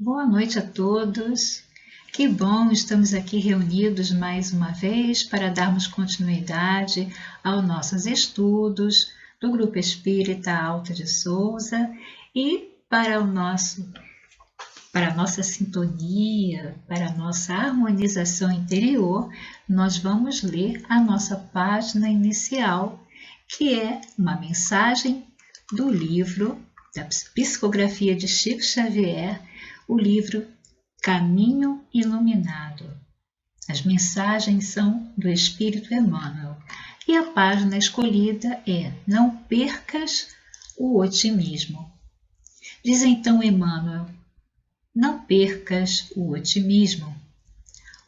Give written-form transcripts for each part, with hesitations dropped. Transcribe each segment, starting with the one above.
Boa noite a todos. Que bom, estamos aqui reunidos mais uma vez para darmos continuidade aos nossos estudos do Grupo Espírita Alta de Souza e para a nossa sintonia, para a nossa harmonização interior, nós vamos ler a nossa página inicial, que é uma mensagem do livro da Psicografia de Chico Xavier, o livro Caminho Iluminado. As mensagens são do Espírito Emmanuel e a página escolhida é Não percas o otimismo. Diz então Emmanuel: não percas o otimismo.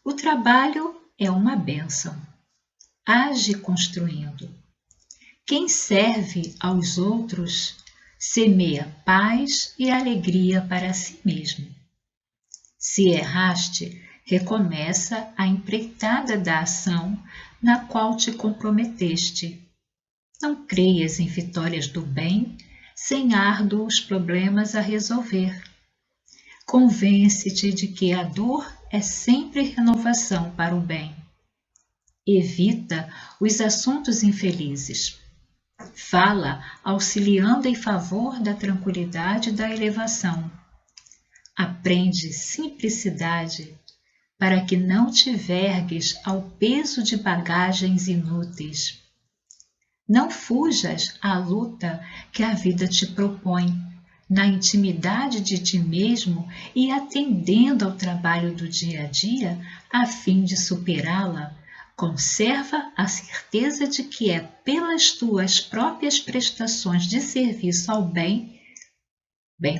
O trabalho é uma bênção. Age construindo. Quem serve aos outros semeia paz e alegria para si mesmo. Se erraste, recomeça a empreitada da ação na qual te comprometeste. Não creias em vitórias do bem sem árduos problemas a resolver. Convence-te de que a dor é sempre renovação para o bem. Evita os assuntos infelizes. Fala auxiliando em favor da tranquilidade e da elevação. Aprende simplicidade para que não te vergues ao peso de bagagens inúteis. Não fujas à luta que a vida te propõe, na intimidade de ti mesmo e atendendo ao trabalho do dia a dia, a fim de superá-la. Conserva a certeza de que é pelas tuas próprias prestações de serviço ao bem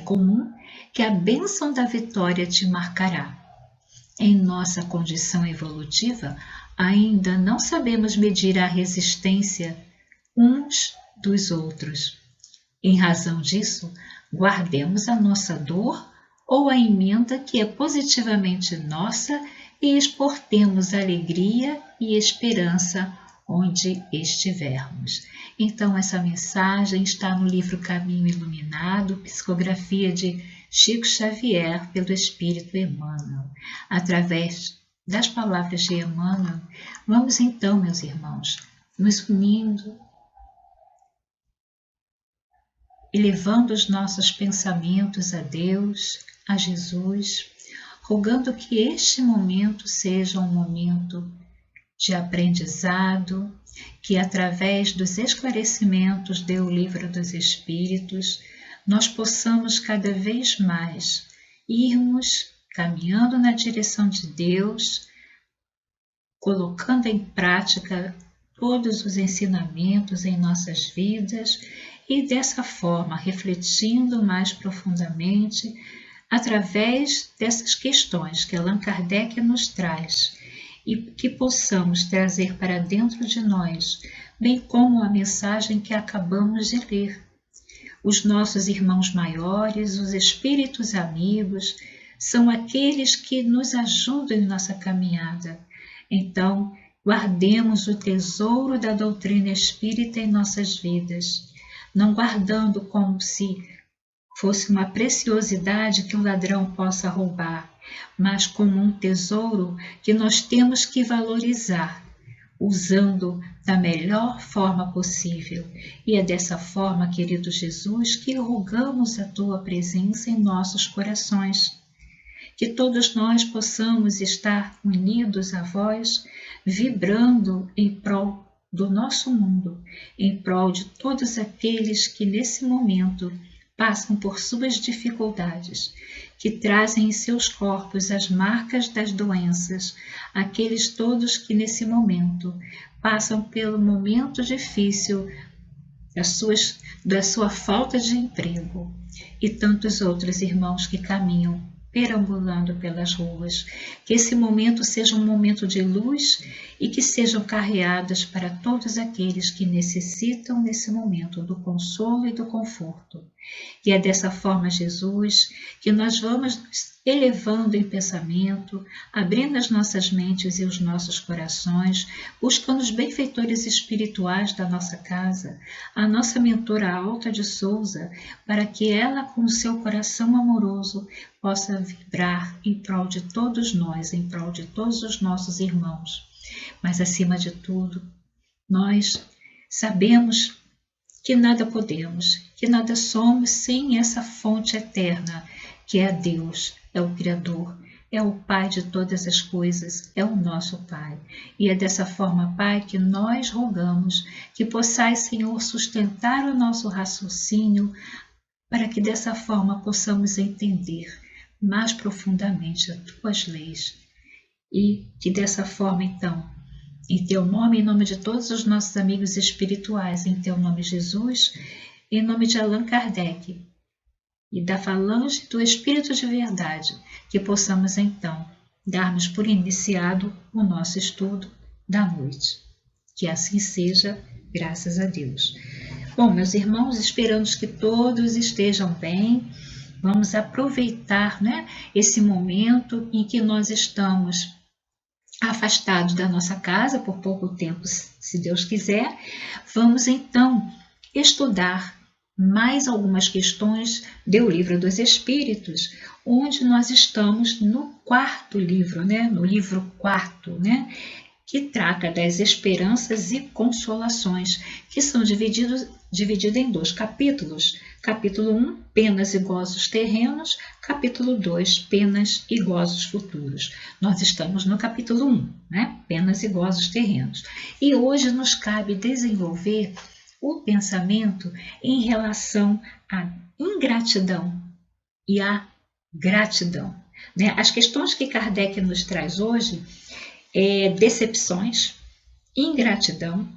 comum, que a bênção da vitória te marcará. Em nossa condição evolutiva, ainda não sabemos medir a resistência uns dos outros. Em razão disso, guardemos a nossa dor ou a emenda que é positivamente nossa e exportemos alegria e esperança onde estivermos. Então, essa mensagem está no livro Caminho Iluminado, psicografia de Chico Xavier, pelo Espírito Emmanuel. Através das palavras de Emmanuel, vamos então, meus irmãos, nos unindo, elevando os nossos pensamentos a Deus, a Jesus, rogando que este momento seja um momento de aprendizado, que através dos esclarecimentos do Livro dos Espíritos, nós possamos cada vez mais irmos caminhando na direção de Deus, colocando em prática todos os ensinamentos em nossas vidas e dessa forma refletindo mais profundamente através dessas questões que Allan Kardec nos traz e que possamos trazer para dentro de nós, bem como a mensagem que acabamos de ler. Os nossos irmãos maiores, os espíritos amigos, são aqueles que nos ajudam em nossa caminhada. Então, guardemos o tesouro da doutrina espírita em nossas vidas, não guardando como se fosse uma preciosidade que o ladrão possa roubar, mas como um tesouro que nós temos que valorizar, usando da melhor forma possível. E é dessa forma, querido Jesus, que rogamos a Tua presença em nossos corações. Que todos nós possamos estar unidos a Vós, vibrando em prol do nosso mundo, em prol de todos aqueles que nesse momento passam por suas dificuldades, que trazem em seus corpos as marcas das doenças, aqueles todos que nesse momento passam pelo momento difícil da sua falta de emprego, e tantos outros irmãos que caminham perambulando pelas ruas. Que esse momento seja um momento de luz e que sejam carreadas para todos aqueles que necessitam nesse momento do consolo e do conforto. E é dessa forma, Jesus, que nós vamos nos elevando em pensamento, abrindo as nossas mentes e os nossos corações, buscando os benfeitores espirituais da nossa casa, a nossa mentora Alta de Souza, para que ela, com o seu coração amoroso, possa vibrar em prol de todos nós, em prol de todos os nossos irmãos. Mas, acima de tudo, nós sabemos que nada podemos, que nada somos sem essa fonte eterna, que é Deus, é o Criador, é o Pai de todas as coisas, é o nosso Pai. E é dessa forma, Pai, que nós rogamos que possais, Senhor, sustentar o nosso raciocínio, para que dessa forma possamos entender mais profundamente as tuas leis. E que dessa forma, então, em teu nome, em nome de todos os nossos amigos espirituais, em teu nome, Jesus, em nome de Allan Kardec e da falange do Espírito de Verdade, que possamos então darmos por iniciado o nosso estudo da noite. Que assim seja, graças a Deus. Bom, meus irmãos, esperamos que todos estejam bem. Vamos aproveitar, esse momento em que nós estamos afastados da nossa casa por pouco tempo, se Deus quiser. Vamos então estudar mais algumas questões do Livro dos Espíritos, onde nós estamos no quarto livro, no livro quarto, que trata das esperanças e consolações, que são divididos em 2 capítulos. Capítulo 1, penas e gozos terrenos. Capítulo 2, penas e gozos futuros. Nós estamos no capítulo 1, penas e gozos terrenos. E hoje nos cabe desenvolver o pensamento em relação à ingratidão e à gratidão. As questões que Kardec nos traz hoje é decepções, ingratidão,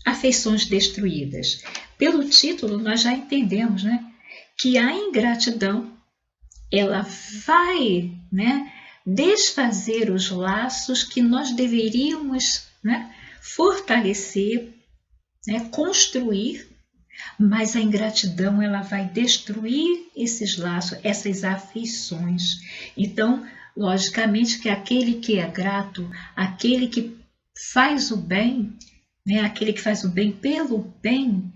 afeições destruídas. Pelo título, nós já entendemos, que a ingratidão ela vai, desfazer os laços que nós deveríamos, fortalecer, construir, mas a ingratidão ela vai destruir esses laços, essas afeições. Então, logicamente que aquele que é grato, aquele que faz o bem, aquele que faz o bem pelo bem,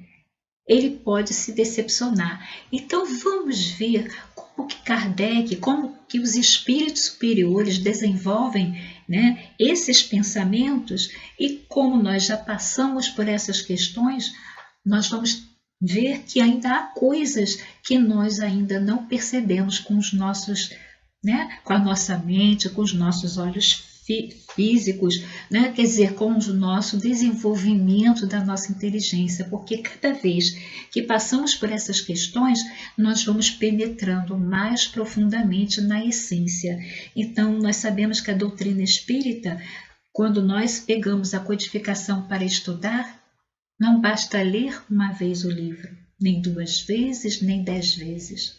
ele pode se decepcionar. Então vamos ver como que Kardec, como que os espíritos superiores desenvolvem esses pensamentos, e como nós já passamos por essas questões, nós vamos ver que ainda há coisas que nós ainda não percebemos com os nossos, com a nossa mente, com os nossos olhos físicos, quer dizer, com o nosso desenvolvimento da nossa inteligência, porque cada vez que passamos por essas questões, nós vamos penetrando mais profundamente na essência. Então, nós sabemos que a doutrina espírita, quando nós pegamos a codificação para estudar, não basta ler uma vez o livro, nem 2 vezes, nem 10 vezes.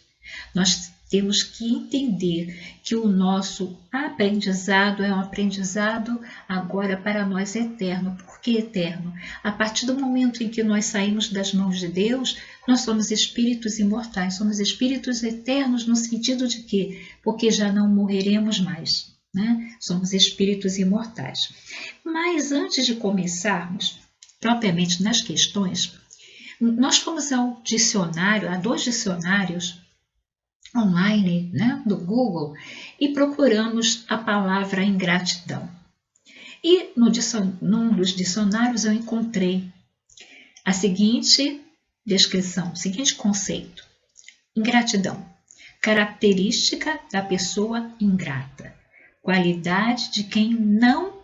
Nós temos que entender que o nosso aprendizado é um aprendizado agora para nós eterno. Por que eterno? A partir do momento em que nós saímos das mãos de Deus, nós somos espíritos imortais, somos espíritos eternos no sentido de quê? Porque já não morreremos mais, Somos espíritos imortais. Mas antes de começarmos propriamente nas questões, nós fomos ao dicionário, a 2 dicionários online, do Google, e procuramos a palavra ingratidão. E num dos dicionários eu encontrei a seguinte descrição, o seguinte conceito: ingratidão, característica da pessoa ingrata, qualidade de quem não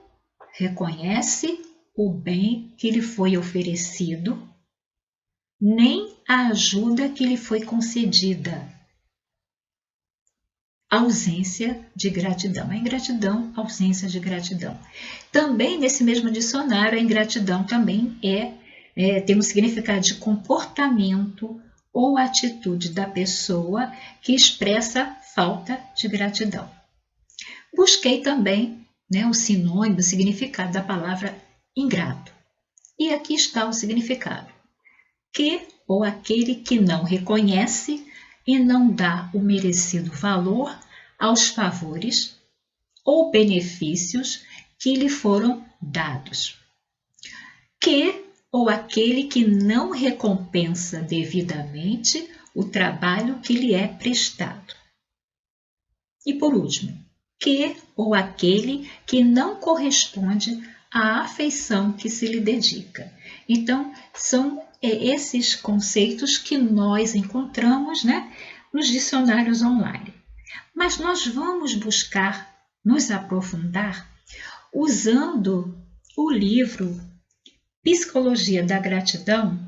reconhece o bem que lhe foi oferecido, nem a ajuda que lhe foi concedida. Ausência de gratidão. A ingratidão, ausência de gratidão. Também nesse mesmo dicionário, a ingratidão também tem um significado de comportamento ou atitude da pessoa que expressa falta de gratidão. Busquei também o sinônimo, o significado da palavra ingrato. E aqui está o significado: que ou aquele que não reconhece e não dá o merecido valor aos favores ou benefícios que lhe foram dados. Que ou aquele que não recompensa devidamente o trabalho que lhe é prestado. E por último, que ou aquele que não corresponde à afeição que se lhe dedica. Então, são esses conceitos que nós encontramos, né, nos dicionários online. Mas nós vamos buscar nos aprofundar usando o livro Psicologia da Gratidão,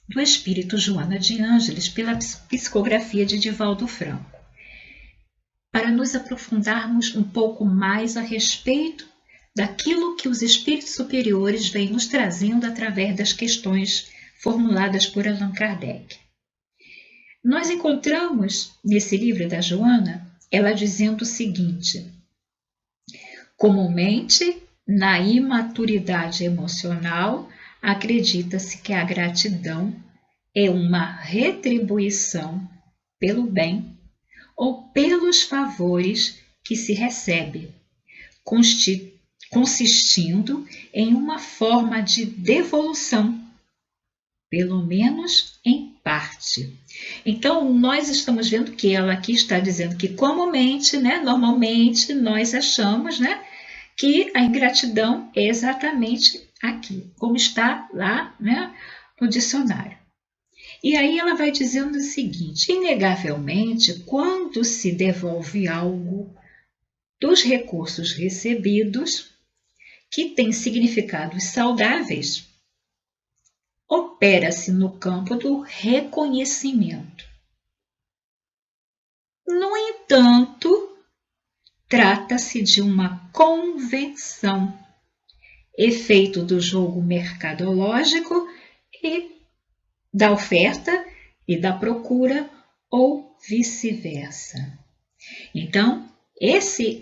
do Espírito Joana de Ângeles, pela psicografia de Divaldo Franco, para nos aprofundarmos um pouco mais a respeito daquilo que os espíritos superiores vêm nos trazendo através das questões formuladas por Allan Kardec. Nós encontramos nesse livro da Joana, ela dizendo o seguinte: comumente, na imaturidade emocional, acredita-se que a gratidão é uma retribuição pelo bem ou pelos favores que se recebe, consistindo em uma forma de devolução, pelo menos em parte. Então, nós estamos vendo que ela aqui está dizendo que comumente, né, normalmente nós achamos, né, que a ingratidão é exatamente aqui, como está lá, né, no dicionário. E aí ela vai dizendo o seguinte: inegavelmente, quando se devolve algo dos recursos recebidos, que tem significados saudáveis, opera-se no campo do reconhecimento. No entanto, trata-se de uma convenção, efeito do jogo mercadológico e da oferta e da procura, ou vice-versa. Então, esse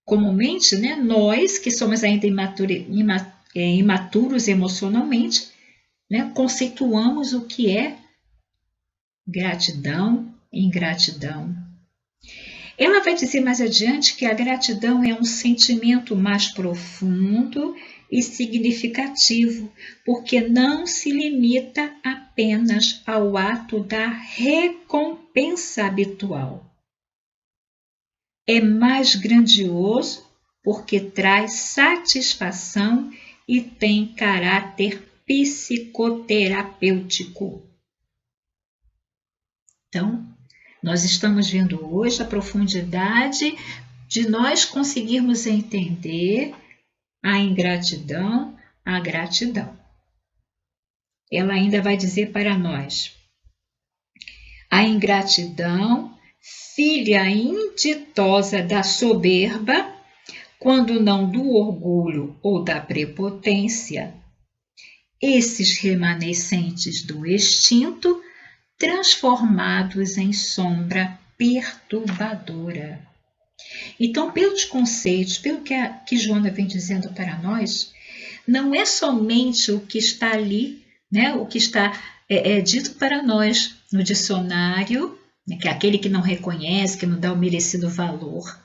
comumente, né, nós que somos ainda imaturos emocionalmente, né, conceituamos o que é gratidão, ingratidão. Ela vai dizer mais adiante que a gratidão é um sentimento mais profundo e significativo, porque não se limita apenas ao ato da recompensa habitual. É mais grandioso porque traz satisfação e tem caráter psicoterapêutico. Então, nós estamos vendo hoje a profundidade de nós conseguirmos entender a ingratidão, a gratidão. Ela ainda vai dizer para nós: a ingratidão, filha inditosa da soberba, quando não do orgulho ou da prepotência, esses remanescentes do extinto, transformados em sombra perturbadora. Então, pelos conceitos, pelo que Joana vem dizendo para nós, não é somente o que está ali, né, o que está dito para nós no dicionário, né, que é aquele que não reconhece, que não dá o merecido valor,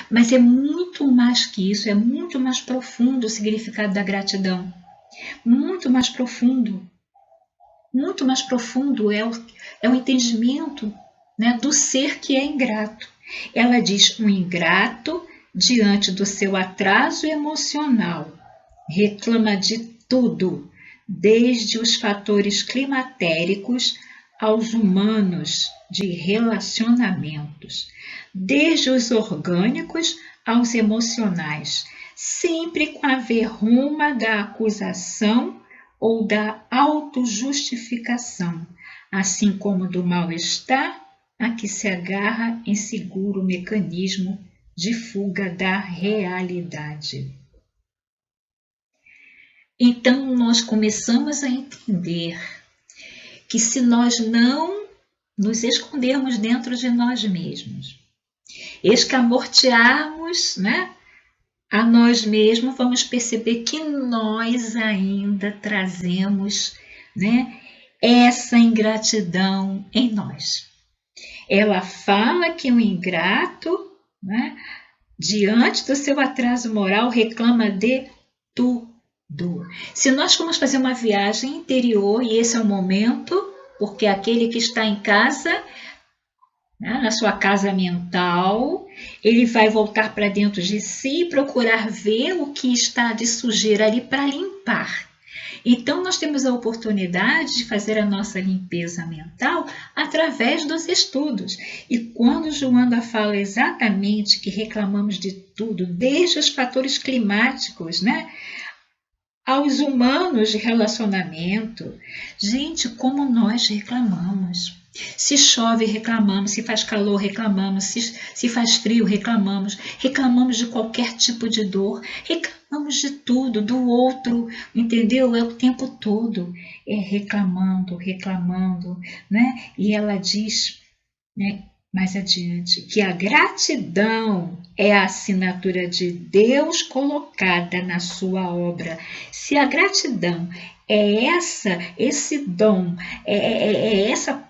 mas é muito mais que isso, é muito mais profundo o significado da gratidão, muito mais profundo. Muito mais profundo é o entendimento, né, do ser que é ingrato. Ela diz: um ingrato, diante do seu atraso emocional, reclama de tudo, desde os fatores climatéricos aos humanos de relacionamentos, desde os orgânicos aos emocionais, sempre com a verruma da acusação ou da autojustificação, assim como do mal-estar a que se agarra em seguro mecanismo de fuga da realidade. Então, nós começamos a entender que se nós não nos escondermos dentro de nós mesmos, escamotearmos, né, a nós mesmos, vamos perceber que nós ainda trazemos, né, essa ingratidão em nós. Ela fala que o ingrato, né, diante do seu atraso moral, reclama de tudo. Se nós formos fazer uma viagem interior, e esse é o momento, porque aquele que está em casa, né, na sua casa mental, ele vai voltar para dentro de si e procurar ver o que está de sujeira ali para limpar. Então, nós temos a oportunidade de fazer a nossa limpeza mental através dos estudos. E quando Joana fala exatamente que reclamamos de tudo, desde os fatores climáticos, né, aos humanos de relacionamento, gente, como nós reclamamos. Se chove, reclamamos. Se faz calor, reclamamos. Se faz frio, reclamamos. Reclamamos de qualquer tipo de dor. Reclamamos de tudo, do outro, entendeu? É o tempo todo. É reclamando, reclamando, né? E ela diz, né, mais adiante, que a gratidão é a assinatura de Deus colocada na sua obra. Se a gratidão é esse dom, é essa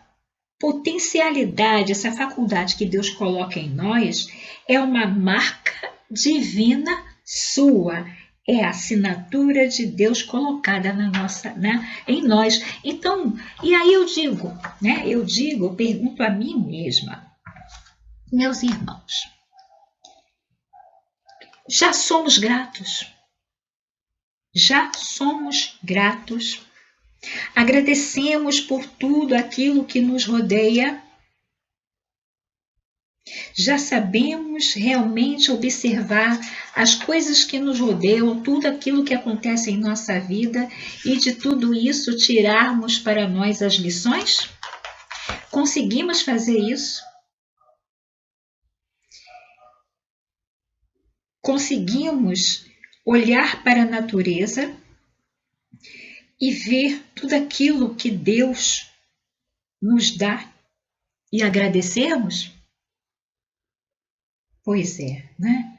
potencialidade, essa faculdade que Deus coloca em nós, é uma marca divina sua. É a assinatura de Deus colocada na nossa, né, em nós. Então, e aí eu digo, né? Eu pergunto a mim mesma, meus irmãos, já somos gratos? Já somos gratos? Agradecemos por tudo aquilo que nos rodeia? Já sabemos realmente observar as coisas que nos rodeiam, tudo aquilo que acontece em nossa vida e de tudo isso tirarmos para nós as lições? Conseguimos fazer isso? Conseguimos olhar para a natureza e ver tudo aquilo que Deus nos dá e agradecermos? Pois é, né?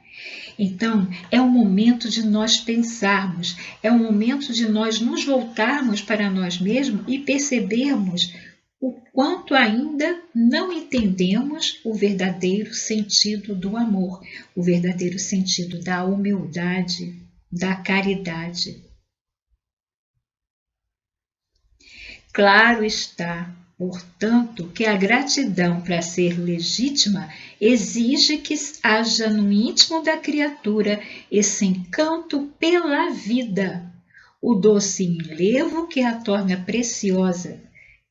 Então, é o momento de nós pensarmos, é o momento de nós nos voltarmos para nós mesmos e percebermos o quanto ainda não entendemos o verdadeiro sentido do amor, o verdadeiro sentido da humildade, da caridade. Claro está, portanto, que a gratidão, para ser legítima, exige que haja no íntimo da criatura esse encanto pela vida, o doce enlevo que a torna preciosa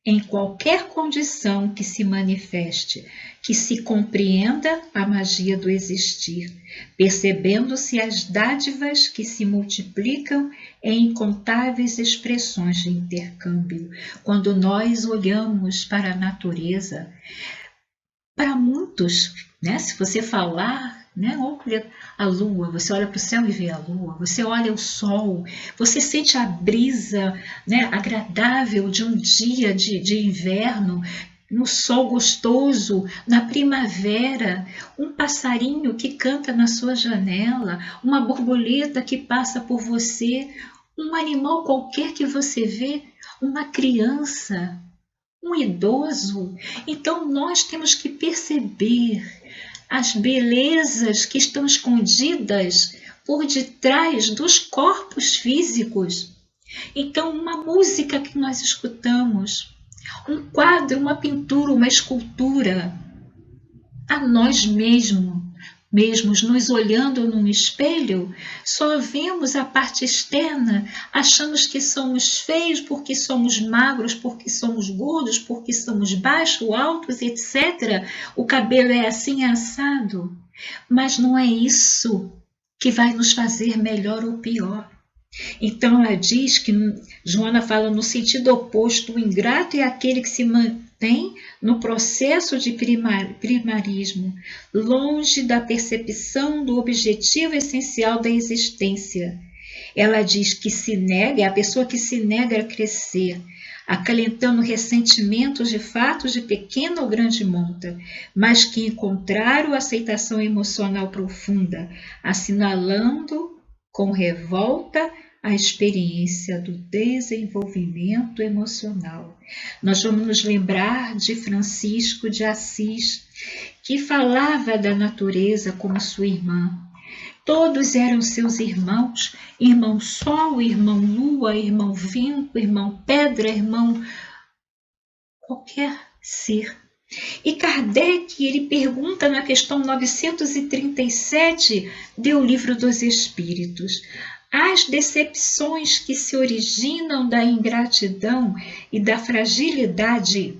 em qualquer condição que se manifeste, que se compreenda a magia do existir, percebendo-se as dádivas que se multiplicam em incontáveis expressões de intercâmbio. Quando nós olhamos para a natureza, para muitos, né, se você falar, né, olha a lua, você olha para o céu e vê a lua, você olha o sol, você sente a brisa, né, agradável de um dia de inverno, no sol gostoso, na primavera, um passarinho que canta na sua janela, uma borboleta que passa por você, um animal qualquer que você vê, uma criança, um idoso. Então nós temos que perceber as belezas que estão escondidas por detrás dos corpos físicos. Então, uma música que nós escutamos, um quadro, uma pintura, uma escultura, a nós mesmos nos olhando num espelho, só vemos a parte externa, achamos que somos feios porque somos magros, porque somos gordos, porque somos baixos, altos, etc. O cabelo é assim assado, mas não é isso que vai nos fazer melhor ou pior. Então ela diz que, Joana fala no sentido oposto, o ingrato é aquele que se mantém no processo de primarismo, longe da percepção do objetivo essencial da existência. Ela diz que se nega, é a pessoa que se nega a crescer, acalentando ressentimentos de fatos de pequena ou grande monta, mas que encontraram aceitação emocional profunda, assinalando com revolta a experiência do desenvolvimento emocional. Nós vamos nos lembrar de Francisco de Assis, que falava da natureza como sua irmã. Todos eram seus irmãos, irmão Sol, irmão Lua, irmão Vento, irmão Pedra, irmão qualquer ser. E Kardec, ele pergunta na questão 937 do Livro dos Espíritos: as decepções que se originam da ingratidão e da fragilidade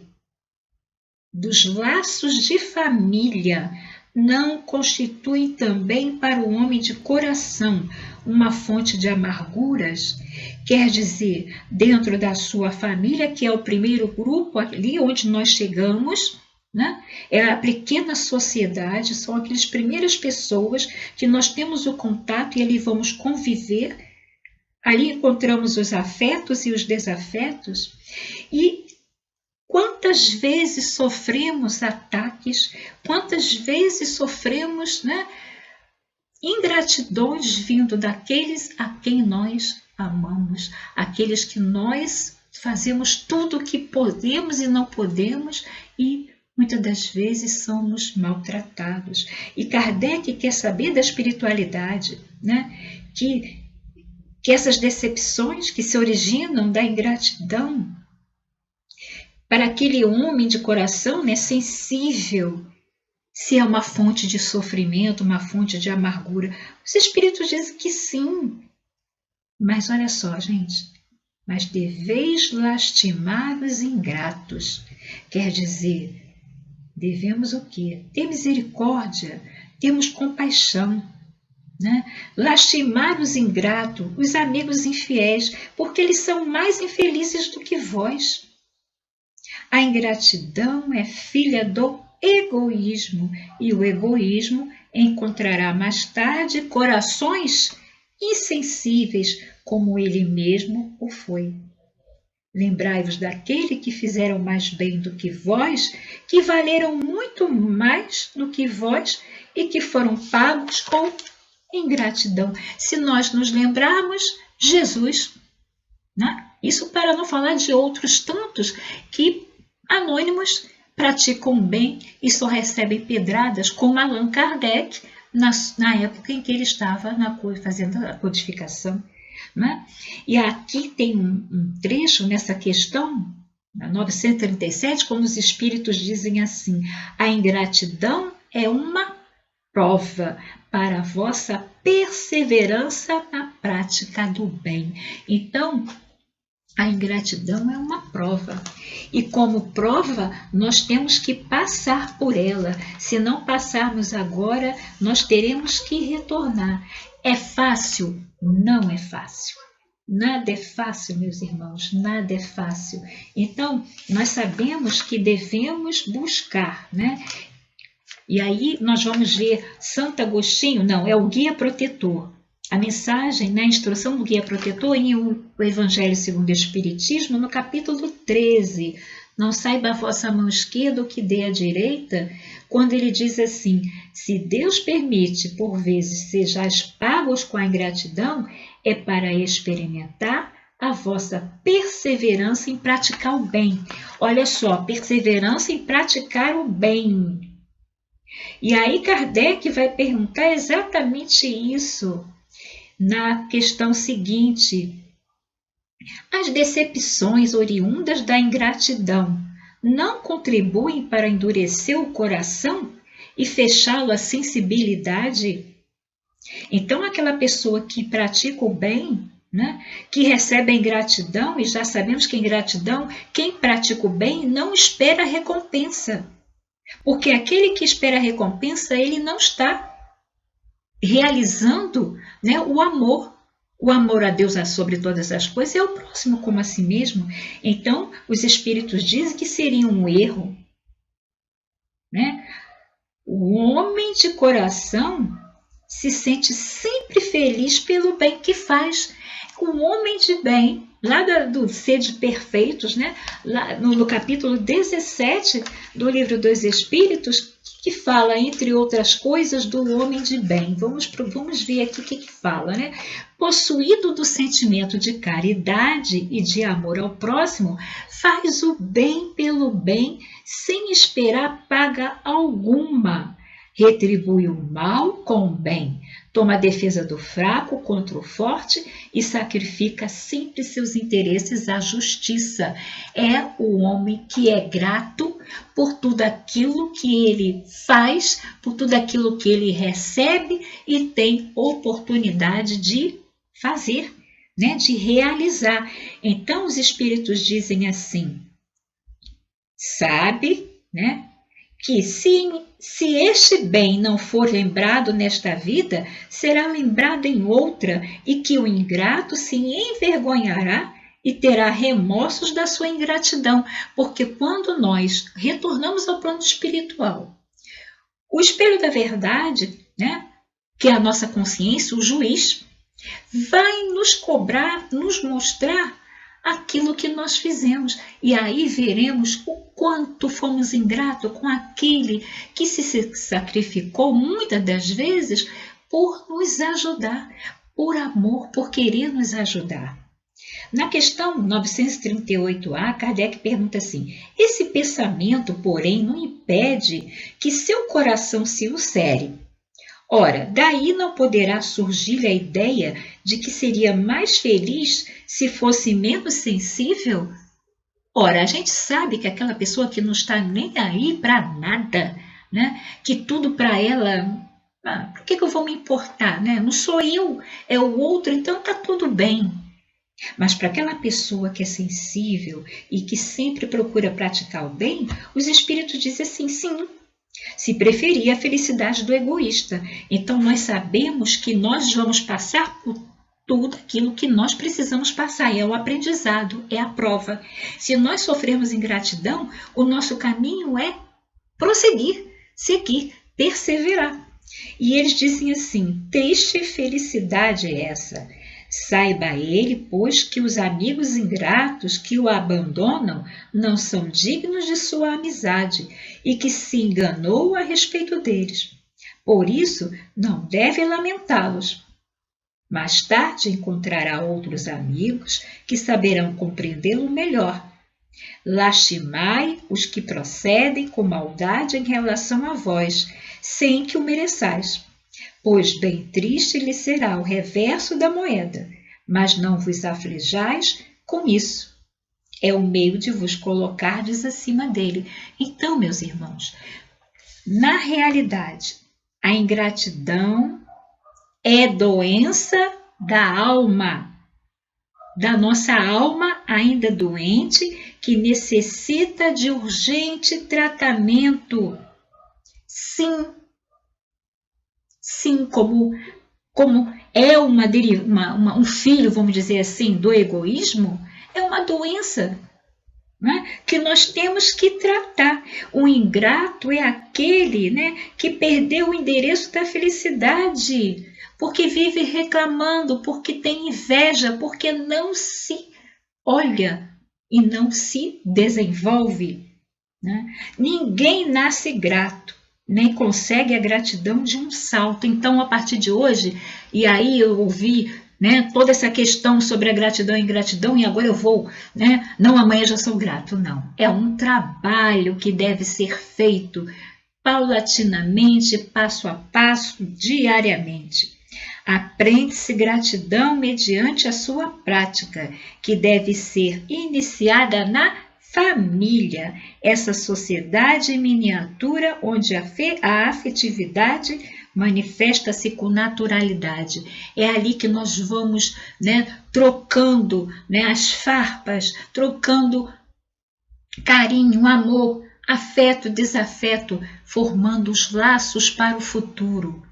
dos laços de família não constituem também para o homem de coração uma fonte de amarguras? Quer dizer, dentro da sua família, que é o primeiro grupo ali onde nós chegamos, né? É a pequena sociedade, são aquelas primeiras pessoas que nós temos o contato e ali vamos conviver. Ali encontramos os afetos e os desafetos. E quantas vezes sofremos ataques, quantas vezes sofremos, né, ingratidões vindo daqueles a quem nós amamos, aqueles que nós fazemos tudo o que podemos e não podemos e muitas das vezes somos maltratados. E Kardec quer saber da espiritualidade, né, que essas decepções que se originam da ingratidão, para aquele homem de coração, né, sensível, se é uma fonte de sofrimento, uma fonte de amargura. Os espíritos dizem que sim. Mas olha só, gente. Mas deveis lastimar os ingratos. Quer dizer, devemos o quê? Ter misericórdia, termos compaixão, né? Lastimar os ingratos, os amigos infiéis, porque eles são mais infelizes do que vós. A ingratidão é filha do egoísmo, e o egoísmo encontrará mais tarde corações insensíveis, como ele mesmo o foi. Lembrai-vos daquele que fizeram mais bem do que vós, que valeram muito mais do que vós e que foram pagos com ingratidão. Se nós nos lembrarmos, Jesus, né? Isso para não falar de outros tantos que anônimos praticam bem e só recebem pedradas, como Allan Kardec, na época em que ele estava fazendo a codificação. Né? E aqui tem um trecho nessa questão, na 937, como os espíritos dizem assim: a ingratidão é uma prova para a vossa perseverança na prática do bem. Então, a ingratidão é uma prova. E como prova, nós temos que passar por ela. Se não passarmos agora, nós teremos que retornar. É fácil? Não é fácil. Nada é fácil, meus irmãos, nada é fácil. Então, nós sabemos que devemos buscar, né? E aí nós vamos ver Santo Agostinho, não, é o guia protetor. A mensagem, na instrução do guia protetor em O Evangelho segundo o Espiritismo, no capítulo 13, não saiba a vossa mão esquerda o que dê à direita, quando ele diz assim: se Deus permite, por vezes, sejais pagos com a ingratidão, é para experimentar a vossa perseverança em praticar o bem. Olha só, perseverança em praticar o bem. E aí Kardec vai perguntar exatamente isso na questão seguinte: as decepções oriundas da ingratidão não contribuem para endurecer o coração e fechá-lo à sensibilidade? Então, aquela pessoa que pratica o bem, né, que recebe a ingratidão, e já sabemos que a ingratidão, quem pratica o bem não espera recompensa, porque aquele que espera recompensa, ele não está realizando, né, o amor a Deus sobre todas as coisas é o próximo como a si mesmo. Então, os espíritos dizem que seria um erro, né? O homem de coração se sente sempre feliz pelo bem que faz. O homem de bem, lá do Sede Perfeitos, né? Lá no capítulo 17 do Livro dos Espíritos, que fala, entre outras coisas, do homem de bem. Vamos ver aqui o que fala, né? Possuído do sentimento de caridade e de amor ao próximo, faz o bem pelo bem, sem esperar paga alguma. Retribui o mal com o bem, toma a defesa do fraco contra o forte e sacrifica sempre seus interesses à justiça. É o homem que é grato por tudo aquilo que ele faz, por tudo aquilo que ele recebe e tem oportunidade de fazer, né, de realizar. Então os espíritos dizem assim: sabe, né, que se este bem não for lembrado nesta vida, será lembrado em outra, e que o ingrato se envergonhará e terá remorsos da sua ingratidão, porque quando nós retornamos ao plano espiritual, o espelho da verdade, né, que é a nossa consciência, o juiz, vai nos cobrar, nos mostrar aquilo que nós fizemos. E aí veremos o quanto fomos ingratos com aquele que se sacrificou muitas das vezes por nos ajudar, por amor, por querer nos ajudar. Na questão 938A, Kardec pergunta assim: esse pensamento, porém, não impede que seu coração se ulcere. Ora, daí não poderá surgir a ideia de que seria mais feliz se fosse menos sensível? Ora, a gente sabe que aquela pessoa que não está nem aí para nada, né? Que tudo para ela, por que eu vou me importar, né? Não sou eu, é o outro, então tá tudo bem. Mas para aquela pessoa que é sensível e que sempre procura praticar o bem, os espíritos dizem assim: sim, se preferir a felicidade do egoísta. Então nós sabemos que nós vamos passar por tudo aquilo que nós precisamos passar, é o aprendizado, é a prova. Se nós sofrermos ingratidão, o nosso caminho é prosseguir, seguir, perseverar. E eles dizem assim: triste felicidade é essa. Saiba ele, pois, que os amigos ingratos que o abandonam não são dignos de sua amizade e que se enganou a respeito deles. Por isso, não deve lamentá-los. Mais tarde encontrará outros amigos que saberão compreendê-lo melhor. Lastimai os que procedem com maldade em relação a vós, sem que o mereçais. Pois bem triste lhe será o reverso da moeda, mas não vos aflijais com isso. É o meio de vos colocardes acima dele. Então, meus irmãos, na realidade, a ingratidão é doença da alma, da nossa alma ainda doente, que necessita de urgente tratamento. Sim, como é um filho, vamos dizer assim, do egoísmo, é uma doença, né, que nós temos que tratar. O ingrato é aquele, né, que perdeu o endereço da felicidade, porque vive reclamando, porque tem inveja, porque não se olha e não se desenvolve. Né? Ninguém nasce grato, nem consegue a gratidão de um salto. Então, a partir de hoje, e aí eu ouvi, né, toda essa questão sobre a gratidão e ingratidão, e agora eu vou, né, não, amanhã já sou grato, não. É um trabalho que deve ser feito paulatinamente, passo a passo, diariamente. Aprende-se gratidão mediante a sua prática, que deve ser iniciada na família, essa sociedade em miniatura onde a afetividade manifesta-se com naturalidade. É ali que nós vamos, né, trocando, né, as farpas, trocando carinho, amor, afeto, desafeto, formando os laços para o futuro.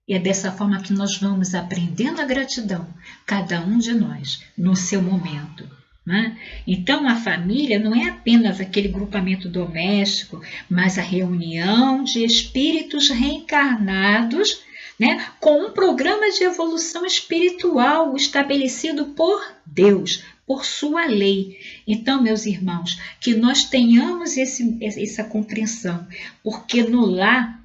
E é dessa forma que nós vamos aprendendo a gratidão, cada um de nós, no seu momento. Né? Então, a família não é apenas aquele grupamento doméstico, mas a reunião de espíritos reencarnados, né, com um programa de evolução espiritual estabelecido por Deus, por sua lei. Então, meus irmãos, que nós tenhamos essa compreensão, porque no lar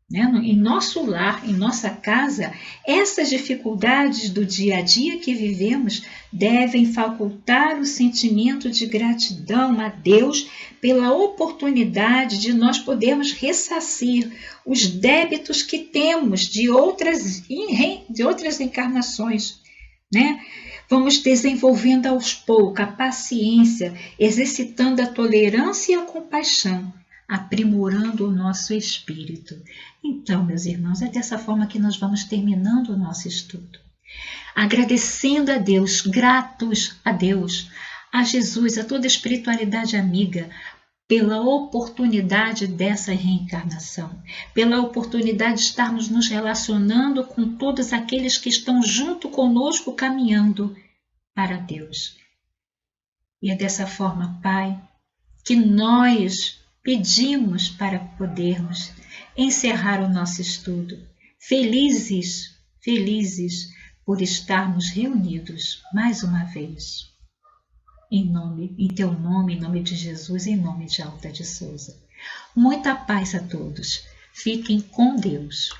né? Em nosso lar, em nossa casa, essas dificuldades do dia a dia que vivemos devem facultar o sentimento de gratidão a Deus pela oportunidade de nós podermos ressarcir os débitos que temos de outras encarnações, né? Vamos desenvolvendo aos poucos a paciência, exercitando a tolerância e a compaixão, aprimorando o nosso espírito. Então, meus irmãos, é dessa forma que nós vamos terminando o nosso estudo. Agradecendo a Deus, gratos a Deus, a Jesus, a toda a espiritualidade amiga, pela oportunidade dessa reencarnação, pela oportunidade de estarmos nos relacionando com todos aqueles que estão junto conosco caminhando para Deus. E é dessa forma, Pai, que nós pedimos para podermos encerrar o nosso estudo, felizes por estarmos reunidos mais uma vez. Em teu nome, em nome de Jesus, em nome de Alta de Souza. Muita paz a todos. Fiquem com Deus.